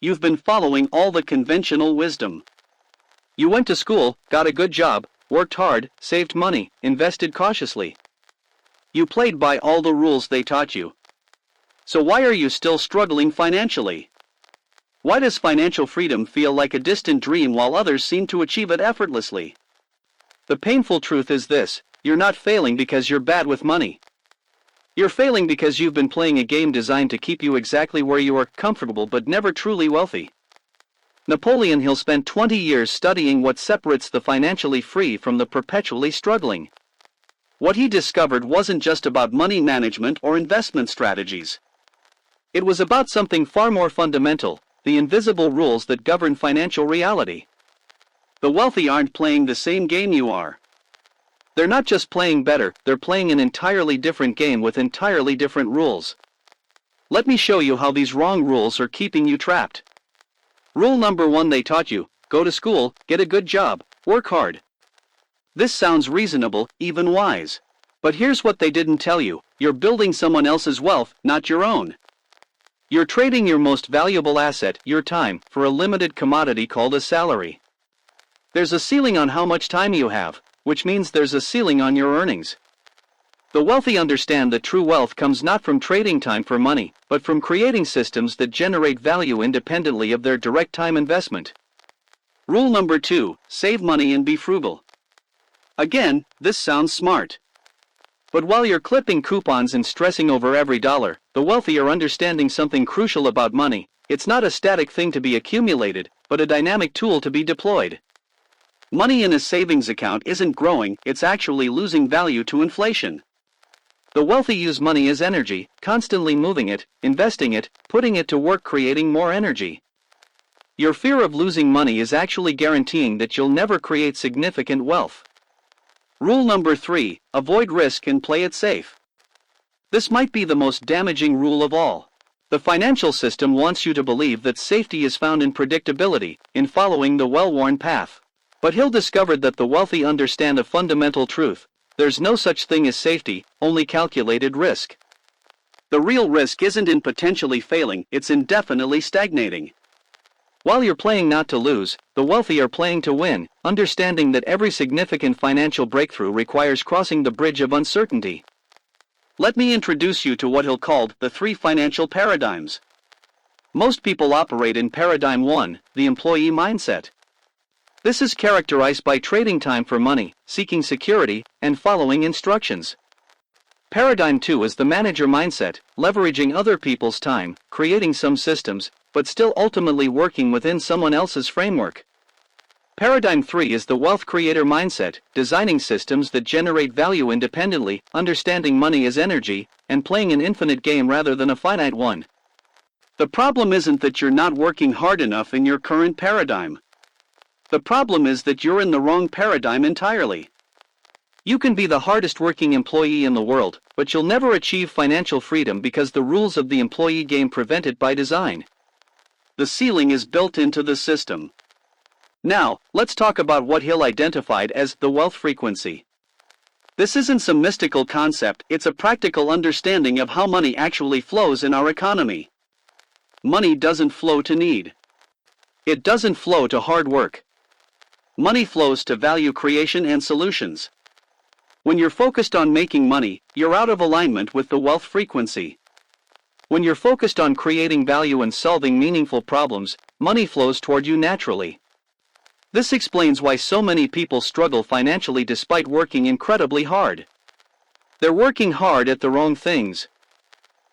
You've been following all the conventional wisdom. You went to school, got a good job, worked hard, saved money, invested cautiously. You played by all the rules they taught you. So why are you still struggling financially? Why does financial freedom feel like a distant dream while others seem to achieve it effortlessly? The painful truth is this: you're not failing because you're bad with money. You're failing because you've been playing a game designed to keep you exactly where you are, comfortable but never truly wealthy. Napoleon Hill spent 20 years studying what separates the financially free from the perpetually struggling. What he discovered wasn't just about money management or investment strategies. It was about something far more fundamental: the invisible rules that govern financial reality. The wealthy aren't playing the same game you are. They're not just playing better, they're playing an entirely different game with entirely different rules. Let me show you how these wrong rules are keeping you trapped. Rule number 1 they taught you: go to school, get a good job, work hard. This sounds reasonable, even wise. But here's what they didn't tell you: you're building someone else's wealth, not your own. You're trading your most valuable asset, your time, for a limited commodity called a salary. There's a ceiling on how much time you have, which means there's a ceiling on your earnings. The wealthy understand that true wealth comes not from trading time for money, but from creating systems that generate value independently of their direct time investment. Rule number 2: save money and be frugal. Again, this sounds smart. But while you're clipping coupons and stressing over every dollar, the wealthy are understanding something crucial about money: it's not a static thing to be accumulated, but a dynamic tool to be deployed. Money in a savings account isn't growing, it's actually losing value to inflation. The wealthy use money as energy, constantly moving it, investing it, putting it to work, creating more energy. Your fear of losing money is actually guaranteeing that you'll never create significant wealth. Rule number 3: avoid risk and play it safe. This might be the most damaging rule of all. The financial system wants you to believe that safety is found in predictability, in following the well-worn path. But Hill discovered that the wealthy understand a fundamental truth: there's no such thing as safety, only calculated risk. The real risk isn't in potentially failing, it's in definitely stagnating. While you're playing not to lose, the wealthy are playing to win, understanding that every significant financial breakthrough requires crossing the bridge of uncertainty. Let me introduce you to what Hill called the 3 financial paradigms. Most people operate in paradigm 1, the employee mindset. This is characterized by trading time for money, seeking security, and following instructions. Paradigm 2 is the manager mindset, leveraging other people's time, creating some systems, but still ultimately working within someone else's framework. Paradigm 3 is the wealth creator mindset, designing systems that generate value independently, understanding money as energy, and playing an infinite game rather than a finite one. The problem isn't that you're not working hard enough in your current paradigm. The problem is that you're in the wrong paradigm entirely. You can be the hardest working employee in the world, but you'll never achieve financial freedom because the rules of the employee game prevent it by design. The ceiling is built into the system. Now, let's talk about what Hill identified as the wealth frequency. This isn't some mystical concept, it's a practical understanding of how money actually flows in our economy. Money doesn't flow to need. It doesn't flow to hard work. Money flows to value creation and solutions. When you're focused on making money, you're out of alignment with the wealth frequency. When you're focused on creating value and solving meaningful problems, money flows toward you naturally. This explains why so many people struggle financially despite working incredibly hard. They're working hard at the wrong things.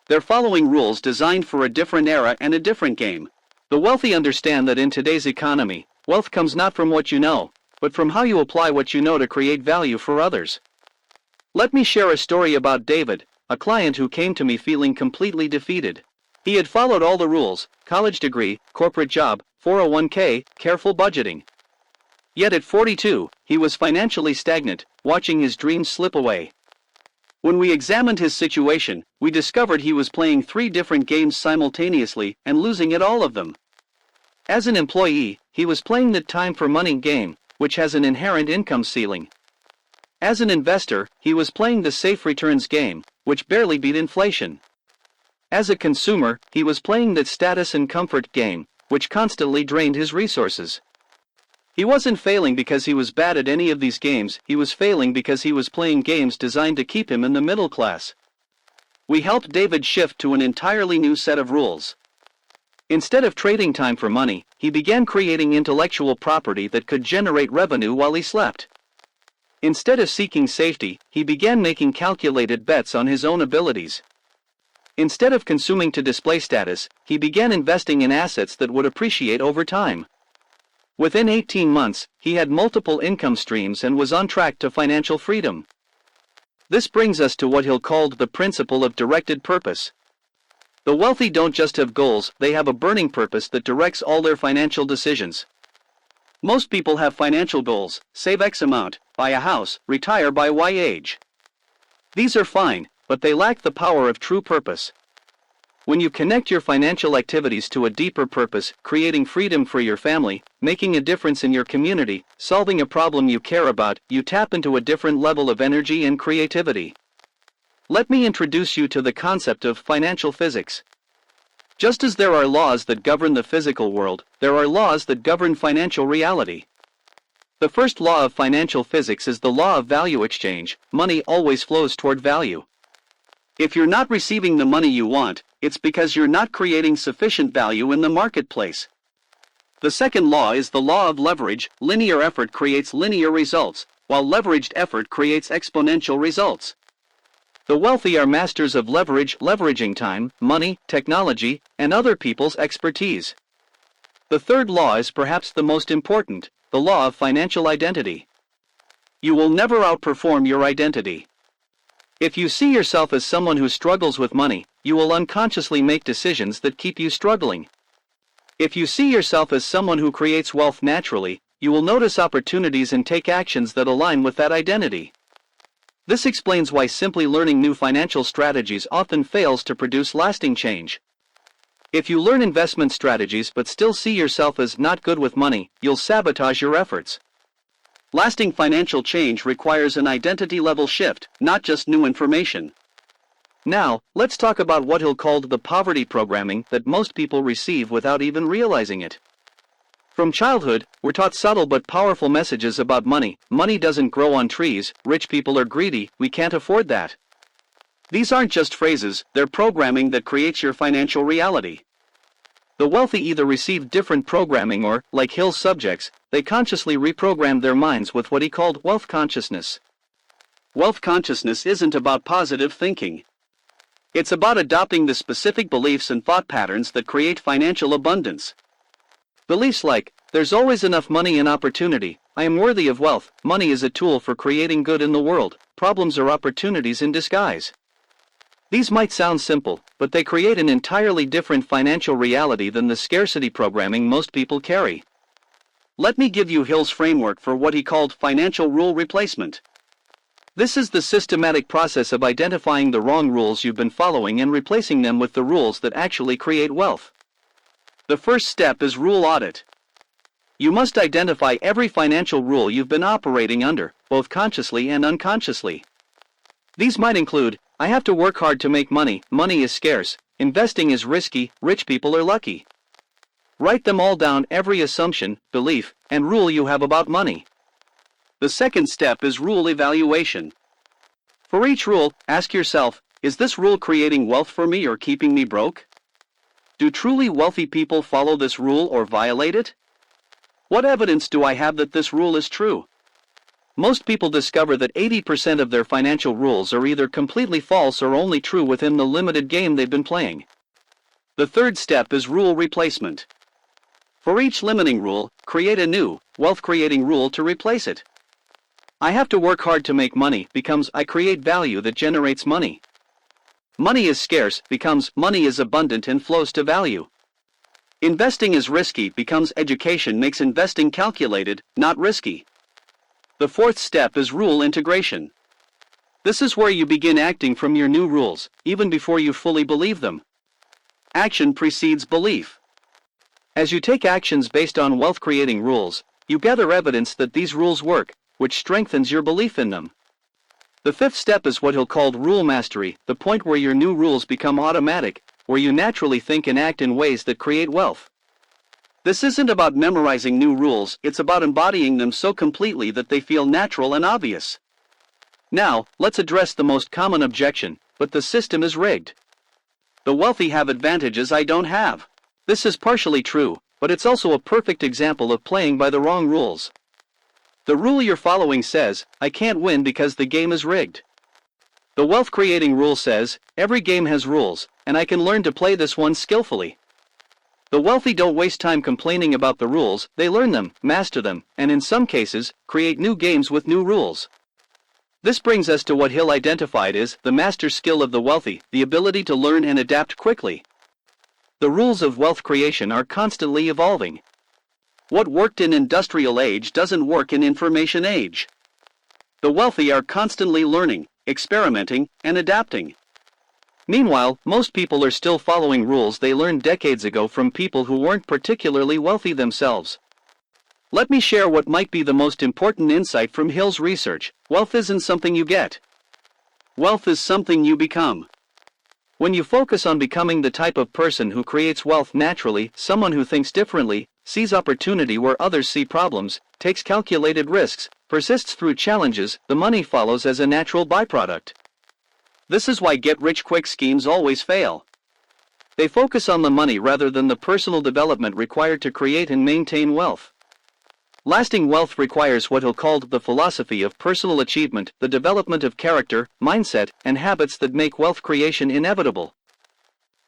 They're following rules designed for a different era and a different game. The wealthy understand that in today's economy, wealth comes not from what you know, but from how you apply what you know to create value for others. Let me share a story about David, a client who came to me feeling completely defeated. He had followed all the rules: college degree, corporate job, 401k, careful budgeting. Yet at 42, he was financially stagnant, watching his dreams slip away. When we examined his situation, we discovered he was playing 3 different games simultaneously and losing at all of them. As an employee, he was playing the time for money game, which has an inherent income ceiling. As an investor, he was playing the safe returns game, which barely beat inflation. As a consumer, he was playing the status and comfort game, which constantly drained his resources. He wasn't failing because he was bad at any of these games, he was failing because he was playing games designed to keep him in the middle class. We helped David shift to an entirely new set of rules. Instead of trading time for money, he began creating intellectual property that could generate revenue while he slept. Instead of seeking safety, he began making calculated bets on his own abilities. Instead of consuming to display status, he began investing in assets that would appreciate over time. Within 18 months, he had multiple income streams and was on track to financial freedom. This brings us to what Hill called the principle of directed purpose. The wealthy don't just have goals, they have a burning purpose that directs all their financial decisions. Most people have financial goals: save X amount, buy a house, retire by Y age. These are fine, but they lack the power of true purpose. When you connect your financial activities to a deeper purpose, creating freedom for your family, making a difference in your community, solving a problem you care about, you tap into a different level of energy and creativity. Let me introduce you to the concept of financial physics. Just as there are laws that govern the physical world, there are laws that govern financial reality. The first law of financial physics is the law of value exchange. Money always flows toward value. If you're not receiving the money you want, it's because you're not creating sufficient value in the marketplace. The second law is the law of leverage. Linear effort creates linear results, while leveraged effort creates exponential results. The wealthy are masters of leverage, leveraging time, money, technology, and other people's expertise. The third law is perhaps the most important, the law of financial identity. You will never outperform your identity. If you see yourself as someone who struggles with money, you will unconsciously make decisions that keep you struggling. If you see yourself as someone who creates wealth naturally, you will notice opportunities and take actions that align with that identity. This explains why simply learning new financial strategies often fails to produce lasting change. If you learn investment strategies but still see yourself as not good with money, you'll sabotage your efforts. Lasting financial change requires an identity-level shift, not just new information. Now, let's talk about what Hill called the poverty programming that most people receive without even realizing it. From childhood, we're taught subtle but powerful messages about money. Money doesn't grow on trees, rich people are greedy, we can't afford that. These aren't just phrases, they're programming that creates your financial reality. The wealthy either receive different programming or, like Hill's subjects, they consciously reprogrammed their minds with what he called wealth consciousness. Wealth consciousness isn't about positive thinking. It's about adopting the specific beliefs and thought patterns that create financial abundance. Beliefs like, there's always enough money and opportunity, I am worthy of wealth, money is a tool for creating good in the world, problems are opportunities in disguise. These might sound simple, but they create an entirely different financial reality than the scarcity programming most people carry. Let me give you Hill's framework for what he called financial rule replacement. This is the systematic process of identifying the wrong rules you've been following and replacing them with the rules that actually create wealth. The first step is rule audit. You must identify every financial rule you've been operating under, both consciously and unconsciously. These might include, I have to work hard to make money, money is scarce, investing is risky, rich people are lucky. Write them all down, every assumption, belief, and rule you have about money. The second step is rule evaluation. For each rule, ask yourself, is this rule creating wealth for me or keeping me broke? Do truly wealthy people follow this rule or violate it? What evidence do I have that this rule is true? Most people discover that 80% of their financial rules are either completely false or only true within the limited game they've been playing. The third step is rule replacement. For each limiting rule, create a new, wealth-creating rule to replace it. I have to work hard to make money becomes I create value that generates money. Money is scarce becomes money is abundant and flows to value. Investing is risky becomes education makes investing calculated, not risky. The fourth step is rule integration. This is where you begin acting from your new rules, even before you fully believe them. Action precedes belief. As you take actions based on wealth-creating rules, you gather evidence that these rules work, which strengthens your belief in them. The fifth step is what Hill called rule mastery, the point where your new rules become automatic, where you naturally think and act in ways that create wealth. This isn't about memorizing new rules, it's about embodying them so completely that they feel natural and obvious. Now, let's address the most common objection, but the system is rigged. The wealthy have advantages I don't have. This is partially true, but it's also a perfect example of playing by the wrong rules. The rule you're following says, I can't win because the game is rigged. The wealth creating rule says, every game has rules, and I can learn to play this one skillfully. The wealthy don't waste time complaining about the rules, they learn them, master them, and in some cases, create new games with new rules. This brings us to what Hill identified as the master skill of the wealthy, the ability to learn and adapt quickly. The rules of wealth creation are constantly evolving. What worked in industrial age doesn't work in information age. The wealthy are constantly learning, experimenting, and adapting. Meanwhile, most people are still following rules they learned decades ago from people who weren't particularly wealthy themselves. Let me share what might be the most important insight from Hill's research. Wealth isn't something you get. Wealth is something you become. When you focus on becoming the type of person who creates wealth naturally, someone who thinks differently, sees opportunity where others see problems, takes calculated risks, persists through challenges, the money follows as a natural byproduct. This is why get-rich-quick schemes always fail. They focus on the money rather than the personal development required to create and maintain wealth. Lasting wealth requires what Hill called the philosophy of personal achievement, the development of character, mindset, and habits that make wealth creation inevitable.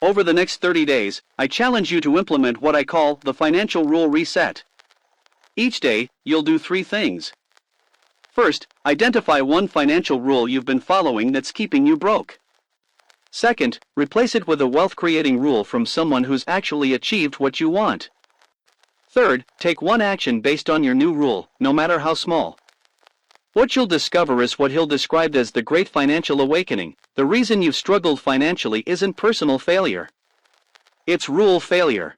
Over the next 30 days, I challenge you to implement what I call the financial rule reset. Each day, you'll do 3 things. First, identify one financial rule you've been following that's keeping you broke. Second, replace it with a wealth-creating rule from someone who's actually achieved what you want. Third, take one action based on your new rule, no matter how small. What you'll discover is what Hill described as the Great Financial Awakening. The reason you've struggled financially isn't personal failure. It's rule failure.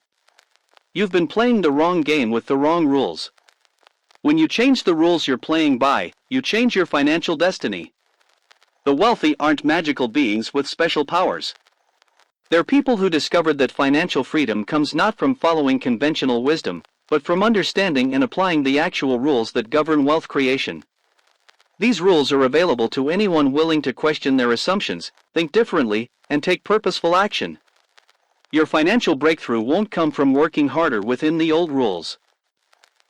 You've been playing the wrong game with the wrong rules. When you change the rules you're playing by, you change your financial destiny. The wealthy aren't magical beings with special powers. They're people who discovered that financial freedom comes not from following conventional wisdom, but from understanding and applying the actual rules that govern wealth creation. These rules are available to anyone willing to question their assumptions, think differently, and take purposeful action. Your financial breakthrough won't come from working harder within the old rules.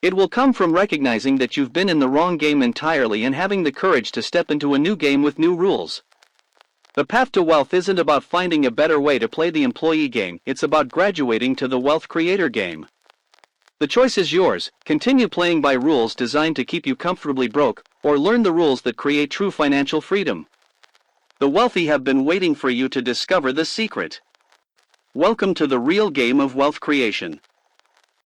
It will come from recognizing that you've been in the wrong game entirely and having the courage to step into a new game with new rules. The path to wealth isn't about finding a better way to play the employee game, it's about graduating to the wealth creator game. The choice is yours: continue playing by rules designed to keep you comfortably broke, or learn the rules that create true financial freedom. The wealthy have been waiting for you to discover the secret. Welcome to the real game of wealth creation.